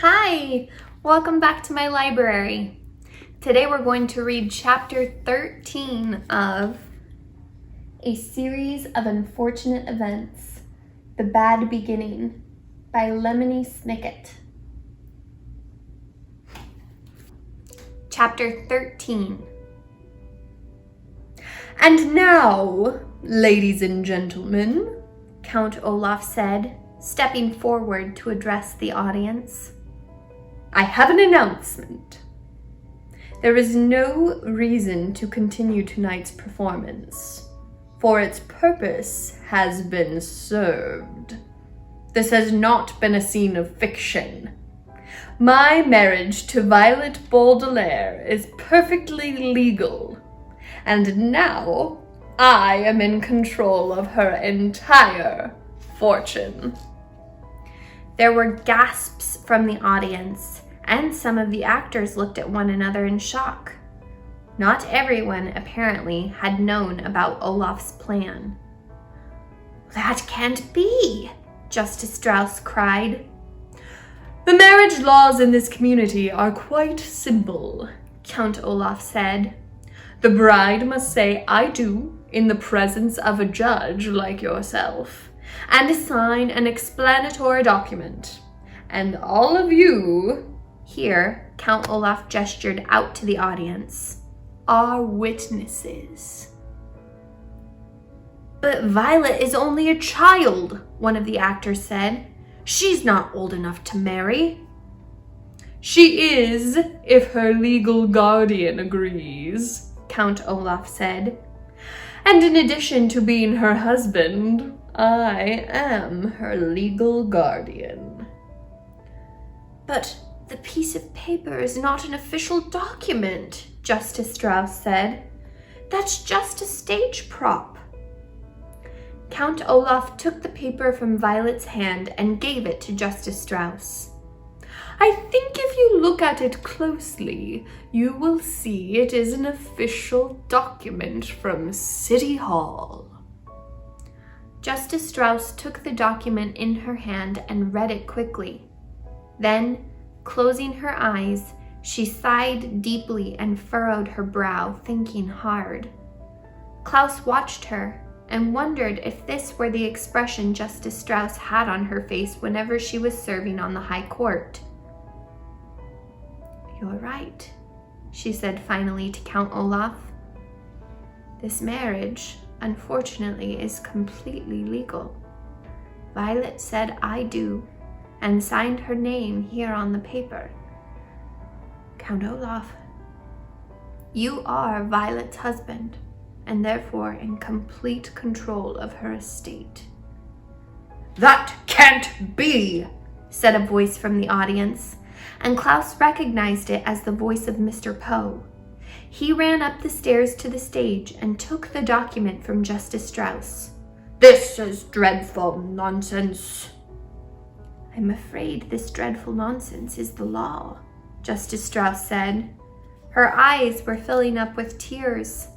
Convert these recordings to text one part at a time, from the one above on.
Hi, welcome back to my library. Today we're going to read chapter 13 of A Series of Unfortunate Events, The Bad Beginning by Lemony Snicket. Chapter 13. And now, ladies and gentlemen, Count Olaf said, stepping forward to address the audience, I have an announcement. There is no reason to continue tonight's performance, for its purpose has been served. This has not been a scene of fiction. My marriage to Violet Baudelaire is perfectly legal, and now I am in control of her entire fortune. There were gasps from the audience, and some of the actors looked at one another in shock. Not everyone, apparently, had known about Olaf's plan. That can't be, Justice Strauss cried. The marriage laws in this community are quite simple, Count Olaf said. The bride must say I do in the presence of a judge like yourself, and sign an explanatory document. And all of you, here Count Olaf gestured out to the audience, are witnesses. But Violet is only a child, one of the actors said. She's not old enough to marry. She is, if her legal guardian agrees, Count Olaf said. And in addition to being her husband, I am her legal guardian. But the piece of paper is not an official document, Justice Strauss said. That's just a stage prop. Count Olaf took the paper from Violet's hand and gave it to Justice Strauss. I think if you look at it closely, you will see it is an official document from City Hall. Justice Strauss took the document in her hand and read it quickly. Then, closing her eyes, she sighed deeply and furrowed her brow, thinking hard. Klaus watched her and wondered if this were the expression Justice Strauss had on her face whenever she was serving on the High Court. You're right, she said finally to Count Olaf. This marriage, unfortunately, is completely legal. Violet said I do and signed her name here on the paper. Count Olaf, you are Violet's husband and therefore in complete control of her estate. That can't be, said a voice from the audience, and Klaus recognized it as the voice of Mr. Poe. He ran up the stairs to the stage and took the document from Justice Strauss. This is dreadful nonsense. I'm afraid this dreadful nonsense is the law, Justice Strauss said. Her eyes were filling up with tears.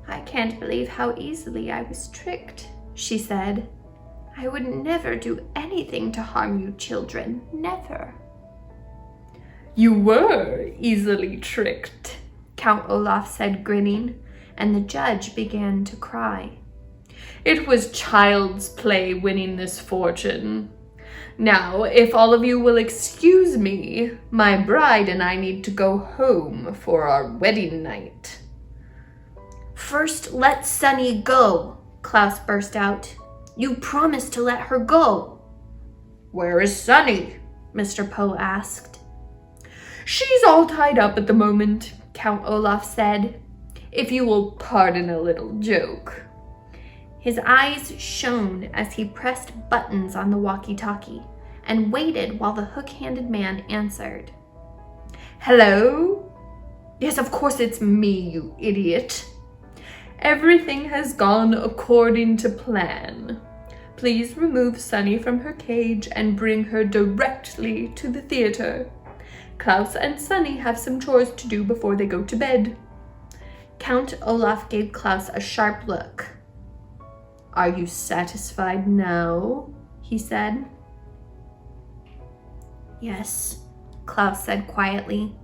I can't believe how easily I was tricked, she said. I would never do anything to harm you children, never. You were easily tricked, Count Olaf said, grinning, and the judge began to cry. It was child's play winning this fortune. Now, if all of you will excuse me, my bride and I need to go home for our wedding night. First, let Sunny go, Klaus burst out. You promised to let her go. Where is Sunny? Mr. Poe asked. She's all tied up at the moment, Count Olaf said, if you will pardon a little joke. His eyes shone as he pressed buttons on the walkie-talkie and waited while the hook-handed man answered. Hello? Yes, of course it's me, you idiot. Everything has gone according to plan. Please remove Sunny from her cage and bring her directly to the theater. Klaus and Sunny have some chores to do before they go to bed. Count Olaf gave Klaus a sharp look. Are you satisfied now? He said. Yes, Klaus said quietly.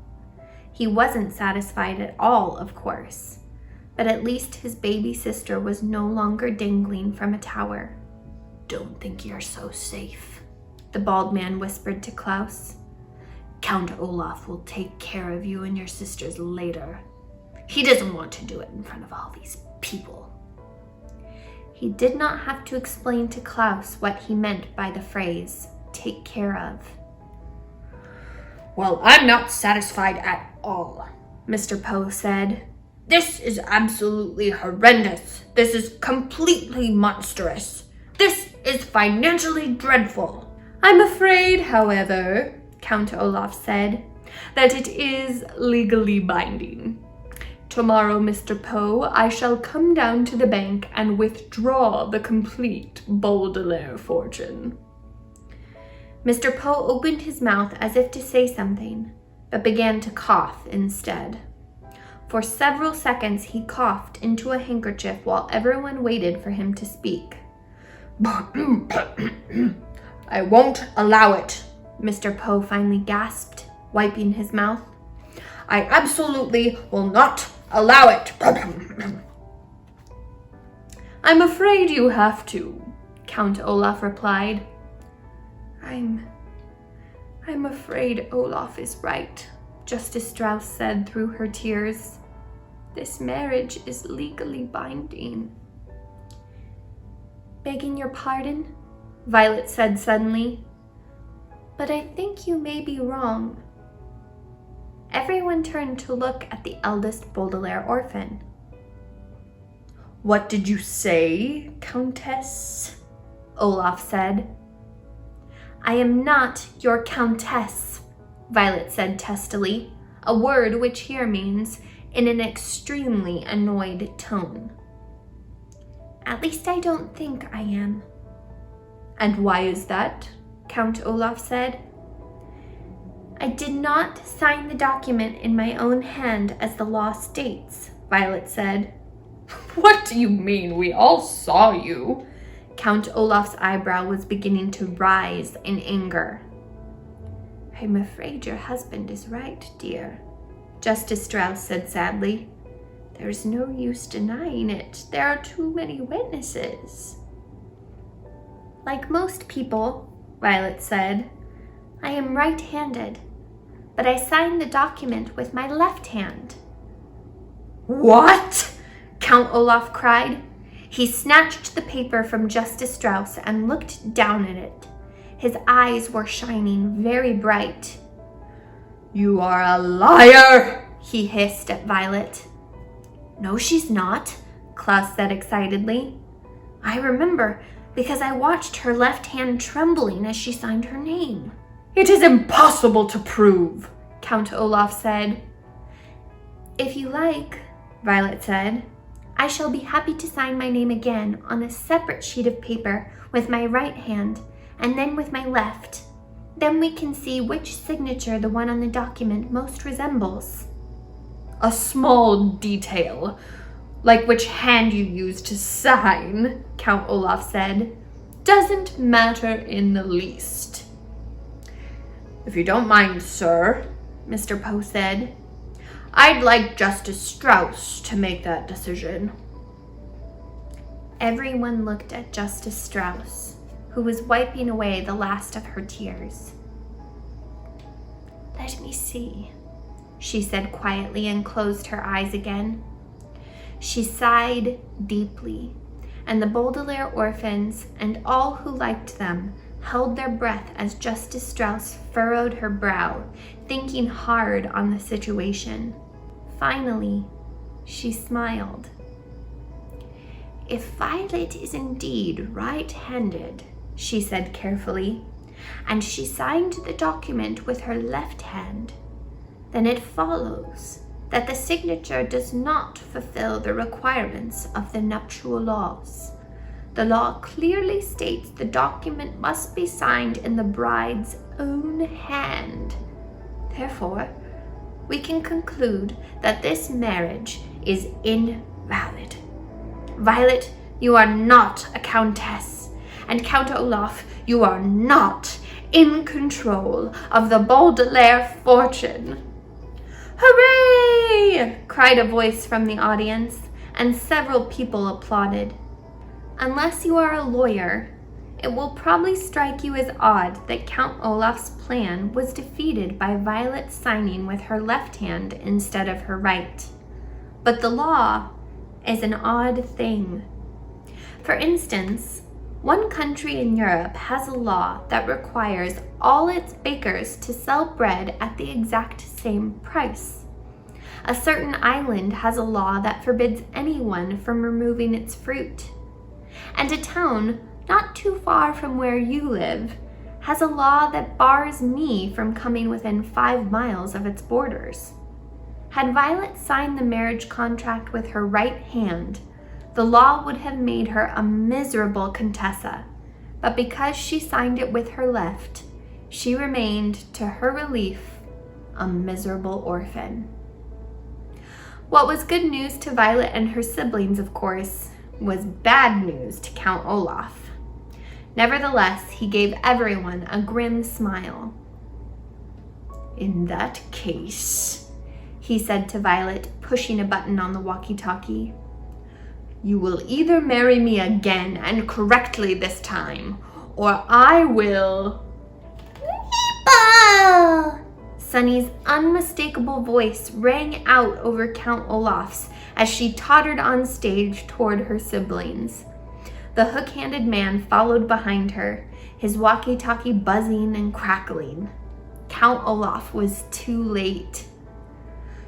He wasn't satisfied at all, of course, but at least his baby sister was no longer dangling from a tower. Don't think you're so safe, the bald man whispered to Klaus. Count Olaf will take care of you and your sisters later. He doesn't want to do it in front of all these people. He did not have to explain to Klaus what he meant by the phrase, take care of. Well, I'm not satisfied at all, Mr. Poe said. This is absolutely horrendous. This is completely monstrous. This is financially dreadful. I'm afraid, however, Count Olaf said, that it is legally binding. Tomorrow, Mr. Poe, I shall come down to the bank and withdraw the complete Baudelaire fortune. Mr. Poe opened his mouth as if to say something, but began to cough instead. For several seconds he coughed into a handkerchief while everyone waited for him to speak. I won't allow it, Mr. Poe finally gasped, wiping his mouth. I absolutely will not allow it. I'm afraid you have to, Count Olaf replied. I'm afraid Olaf is right, Justice Strauss said through her tears. This marriage is legally binding. Begging your pardon, Violet said suddenly, but I think you may be wrong. Everyone turned to look at the eldest Baudelaire orphan. What did you say, Countess? Olaf said. I am not your countess, Violet said testily, a word which here means in an extremely annoyed tone. At least I don't think I am. And why is that? Count Olaf said. I did not sign the document in my own hand as the law states, Violet said. What do you mean? We all saw you. Count Olaf's eyebrow was beginning to rise in anger. I'm afraid your husband is right, dear, Justice Strauss said sadly. There's no use denying it. There are too many witnesses. Like most people, Violet said, I am right-handed, but I signed the document with my left hand. What? Count Olaf cried. He snatched the paper from Justice Strauss and looked down at it. His eyes were shining very bright. You are a liar, he hissed at Violet. No, she's not, Klaus said excitedly. I remember because I watched her left hand trembling as she signed her name. It is impossible to prove, Count Olaf said. If you like, Violet said, I shall be happy to sign my name again on a separate sheet of paper with my right hand and then with my left. Then we can see which signature the one on the document most resembles. A small detail, like which hand you use to sign, Count Olaf said, doesn't matter in the least. If you don't mind, sir, Mr. Poe said, I'd like Justice Strauss to make that decision. Everyone looked at Justice Strauss, who was wiping away the last of her tears. Let me see, she said quietly and closed her eyes again. She sighed deeply, and the Baudelaire orphans and all who liked them held their breath as Justice Strauss furrowed her brow, thinking hard on the situation. Finally, she smiled. If Violet is indeed right-handed, she said carefully, and she signed the document with her left hand, then it follows that the signature does not fulfill the requirements of the nuptial laws. The law clearly states the document must be signed in the bride's own hand. Therefore, we can conclude that this marriage is invalid. Violet, you are not a countess, and Count Olaf, you are not in control of the Baudelaire fortune." "Hooray!" cried a voice from the audience, and several people applauded. Unless you are a lawyer, it will probably strike you as odd that Count Olaf's plan was defeated by Violet signing with her left hand instead of her right. But the law is an odd thing. For instance, one country in Europe has a law that requires all its bakers to sell bread at the exact same price. A certain island has a law that forbids anyone from removing its fruit. And a town not too far from where you live has a law that bars me from coming within 5 miles of its borders. Had Violet signed the marriage contract with her right hand, the law would have made her a miserable Contessa, but because she signed it with her left, she remained, to her relief, a miserable orphan. What was good news to Violet and her siblings, of course, was bad news to Count Olaf. Nevertheless, he gave everyone a grim smile. "In that case," he said to Violet, pushing a button on the walkie-talkie, "you will either marry me again, and correctly this time, or I will..." "Meepo!" Sunny's unmistakable voice rang out over Count Olaf's as she tottered on stage toward her siblings. The hook-handed man followed behind her, his walkie-talkie buzzing and crackling. Count Olaf was too late.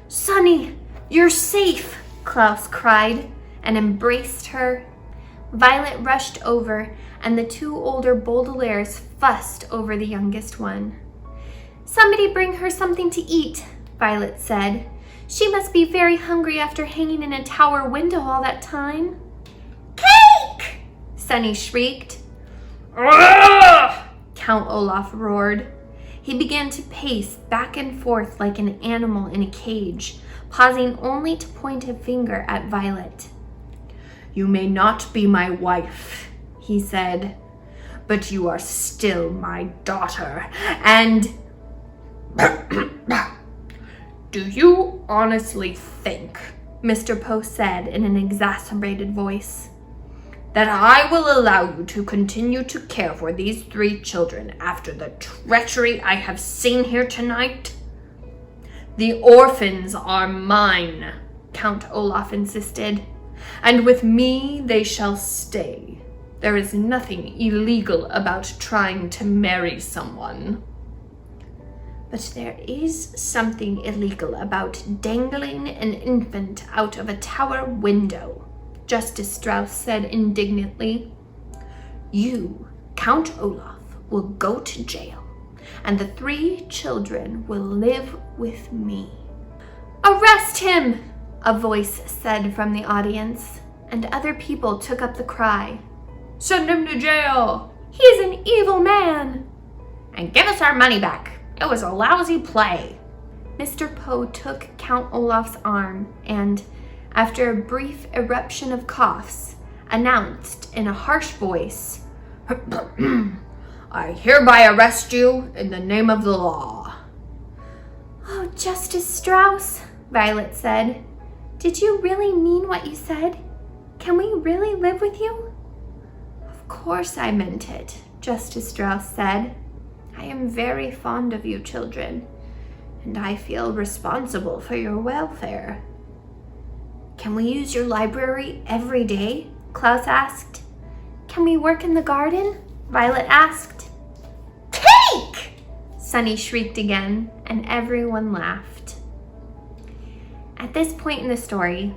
"Sunny, you're safe!" Klaus cried and embraced her. Violet rushed over, and the 2 older Baudelaires fussed over the youngest one. "Somebody bring her something to eat," Violet said. "She must be very hungry after hanging in a tower window all that time." "Cake!" Sunny shrieked. "Ugh!" Count Olaf roared. He began to pace back and forth like an animal in a cage, pausing only to point a finger at Violet. "You may not be my wife," he said, "but you are still my daughter, and..." "Do you honestly think," Mr. Poe said in an exasperated voice, "that I will allow you to continue to care for these 3 children after the treachery I have seen here tonight?" "The orphans are mine," Count Olaf insisted, "and with me they shall stay. There is nothing illegal about trying to marry someone." "But there is something illegal about dangling an infant out of a tower window," Justice Strauss said indignantly. "You, Count Olaf, will go to jail, and the 3 children will live with me." "Arrest him!" a voice said from the audience, and other people took up the cry. "Send him to jail! He is an evil man!" "And give us our money back! It was a lousy play!" Mr. Poe took Count Olaf's arm and, after a brief eruption of coughs, announced in a harsh voice, "I hereby arrest you in the name of the law." "Oh, Justice Strauss," Violet said, "did you really mean what you said? Can we really live with you?" "Of course I meant it," Justice Strauss said. "I am very fond of you children, and I feel responsible for your welfare." "Can we use your library every day?" Klaus asked. "Can we work in the garden?" Violet asked. "Cake!" Sunny shrieked again, and everyone laughed. At this point in the story,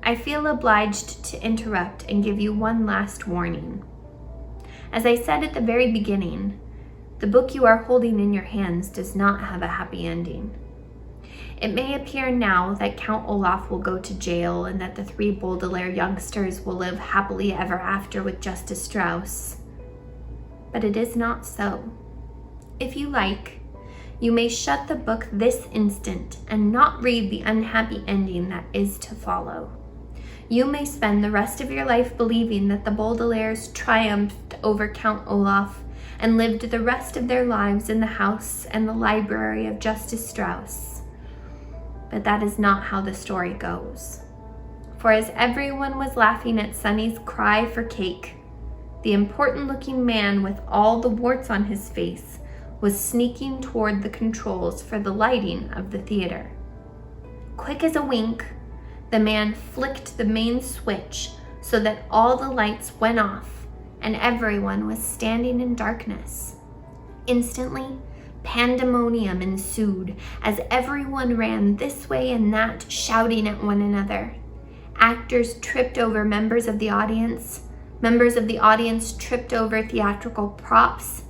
I feel obliged to interrupt and give you one last warning. As I said at the very beginning, the book you are holding in your hands does not have a happy ending. It may appear now that Count Olaf will go to jail and that the 3 Baudelaire youngsters will live happily ever after with Justice Strauss. But it is not so. If you like, you may shut the book this instant and not read the unhappy ending that is to follow. You may spend the rest of your life believing that the Baudelaires triumphed over Count Olaf and lived the rest of their lives in the house and the library of Justice Strauss. But that is not how the story goes. For as everyone was laughing at Sonny's cry for cake, the important-looking man with all the warts on his face was sneaking toward the controls for the lighting of the theater. Quick as a wink, the man flicked the main switch so that all the lights went off and everyone was standing in darkness. Instantly, pandemonium ensued as everyone ran this way and that, shouting at one another. Actors tripped over members of the audience. Members of the audience tripped over theatrical props.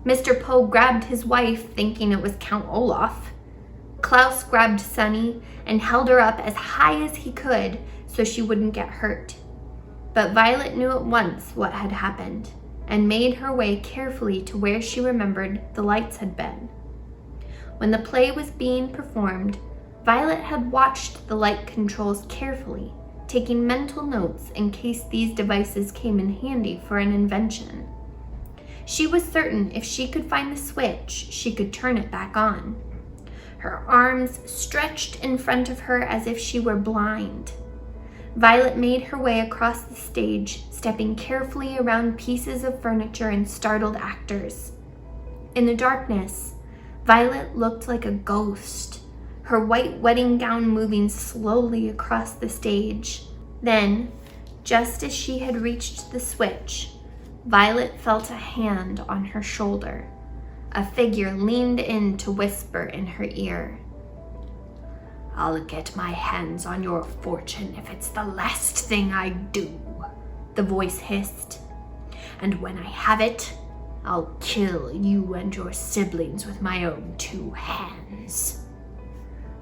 Mr. Poe grabbed his wife, thinking it was Count Olaf. Klaus grabbed Sonny and held her up as high as he could so she wouldn't get hurt. But Violet knew at once what had happened and made her way carefully to where she remembered the lights had been. When the play was being performed, Violet had watched the light controls carefully, taking mental notes in case these devices came in handy for an invention. She was certain if she could find the switch, she could turn it back on. Her arms stretched in front of her as if she were blind. Violet made her way across the stage, stepping carefully around pieces of furniture and startled actors. In the darkness, Violet looked like a ghost, her white wedding gown moving slowly across the stage. Then, just as she had reached the switch, Violet felt a hand on her shoulder. A figure leaned in to whisper in her ear. "I'll get my hands on your fortune if it's the last thing I do," the voice hissed. "And when I have it, I'll kill you and your siblings with my own 2 hands."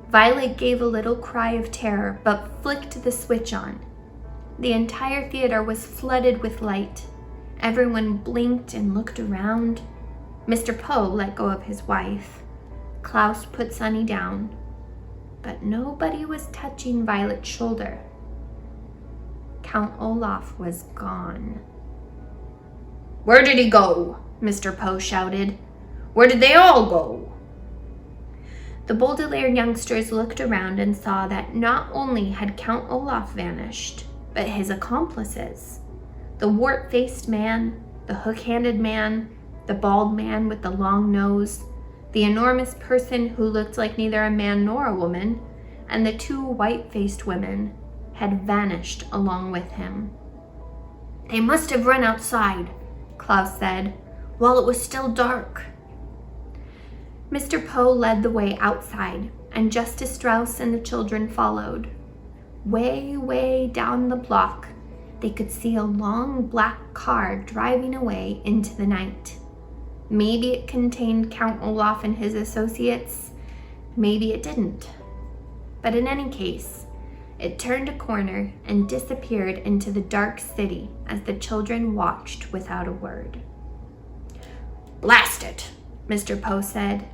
Violet gave a little cry of terror, but flicked the switch on. The entire theater was flooded with light. Everyone blinked and looked around. Mr. Poe let go of his wife. Klaus put Sonny down. But nobody was touching Violet's shoulder. Count Olaf was gone. "Where did he go?" Mr. Poe shouted. "Where did they all go?" The Baudelaire youngsters looked around and saw that not only had Count Olaf vanished, but his accomplices. The wart-faced man, the hook-handed man, the bald man with the long nose, the enormous person who looked like neither a man nor a woman, and the 2 white-faced women had vanished along with him. "They must have run outside," Klaus said, "while it was still dark." Mr. Poe led the way outside, and Justice Strauss and the children followed. Way, way down the block, they could see a long black car driving away into the night. Maybe it contained Count Olaf and his associates, maybe it didn't. But in any case, it turned a corner and disappeared into the dark city as the children watched without a word. "Blast it," Mr. Poe said.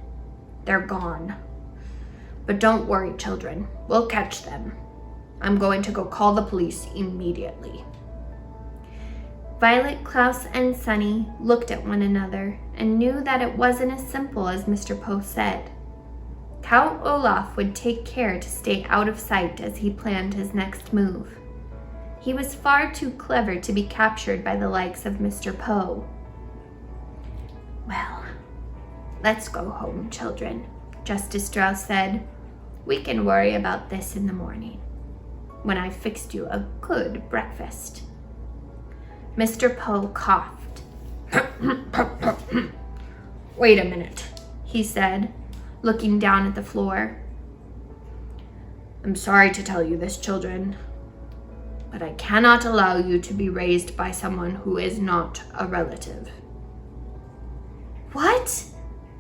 "They're gone. But don't worry, children. We'll catch them. I'm going to go call the police immediately." Violet, Klaus, and Sonny looked at one another and knew that it wasn't as simple as Mr. Poe said. Count Olaf would take care to stay out of sight as he planned his next move. He was far too clever to be captured by the likes of Mr. Poe. "Well, let's go home, children," Justice Strauss said. "We can worry about this in the morning, when I've fixed you a good breakfast." Mr. Poe coughed. "Wait a minute," he said, looking down at the floor. "I'm sorry to tell you this, children, but I cannot allow you to be raised by someone who is not a relative." "What?"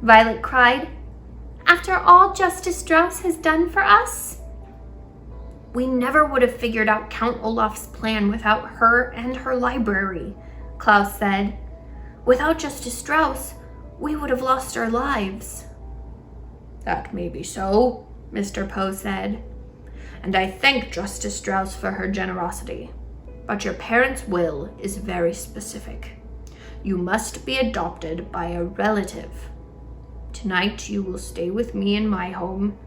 Violet cried. "After all Justice Strauss has done for us?" "We never would have figured out Count Olaf's plan without her and her library," Klaus said. "Without Justice Strauss, we would have lost our lives." "That may be so," Mr. Poe said, "and I thank Justice Strauss for her generosity. But your parents' will is very specific. you must be adopted by a relative. Tonight you will stay with me in my home,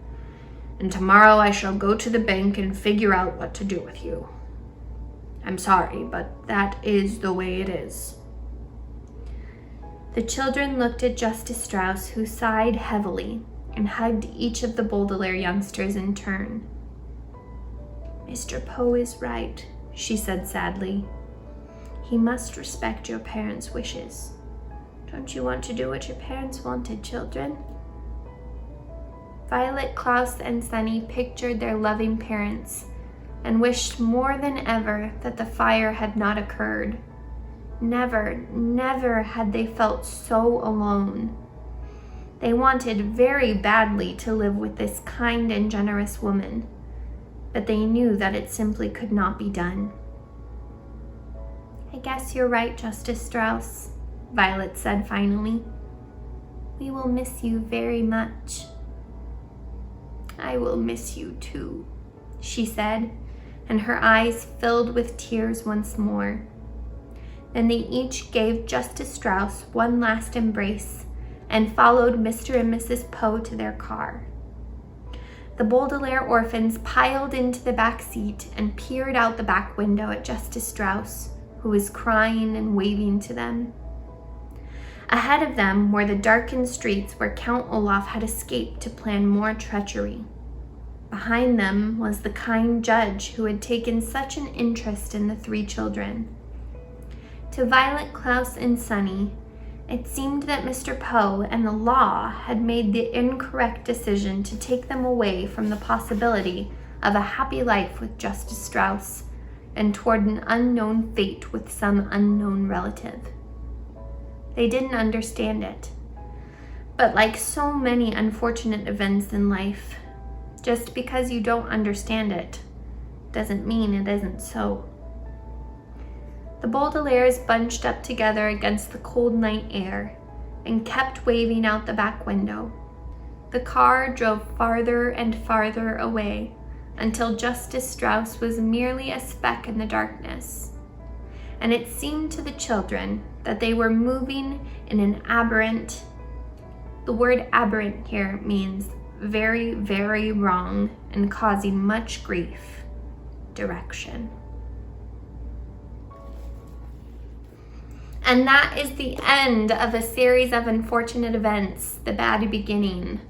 and tomorrow I shall go to the bank and figure out what to do with you. I'm sorry, but that is the way it is." The children looked at Justice Strauss, who sighed heavily and hugged each of the Baudelaire youngsters in turn. "Mr. Poe is right," she said sadly. "He must respect your parents' wishes. Don't you want to do what your parents wanted, children?" Violet, Klaus, and Sunny pictured their loving parents and wished more than ever that the fire had not occurred. Never, never had they felt so alone. They wanted very badly to live with this kind and generous woman, but they knew that it simply could not be done. "I guess you're right, Justice Strauss," Violet said finally. "We will miss you very much." "I will miss you too," she said, and her eyes filled with tears once more. Then they each gave Justice Strauss one last embrace and followed Mr. and Mrs. Poe to their car. The Baudelaire orphans piled into the back seat and peered out the back window at Justice Strauss, who was crying and waving to them. Ahead of them were the darkened streets where Count Olaf had escaped to plan more treachery. Behind them was the kind judge who had taken such an interest in the three children. To Violet, Klaus, and Sunny, it seemed that Mr. Poe and the law had made the incorrect decision to take them away from the possibility of a happy life with Justice Strauss and toward an unknown fate with some unknown relative. They didn't understand it. But like so many unfortunate events in life, just because you don't understand it doesn't mean it isn't so. The Baudelaires bunched up together against the cold night air and kept waving out the back window. The car drove farther and farther away until Justice Strauss was merely a speck in the darkness. And it seemed to the children that they were moving in an aberrant, the word aberrant here means very, very wrong and causing much grief, direction. And that is the end of a series of unfortunate events, The Bad Beginning.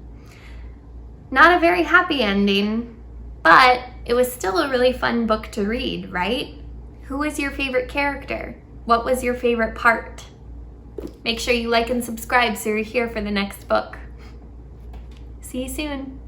Not a very happy ending, but it was still a really fun book to read, right? Who was your favorite character? What was your favorite part? Make sure you like and subscribe so you're here for the next book. See you soon.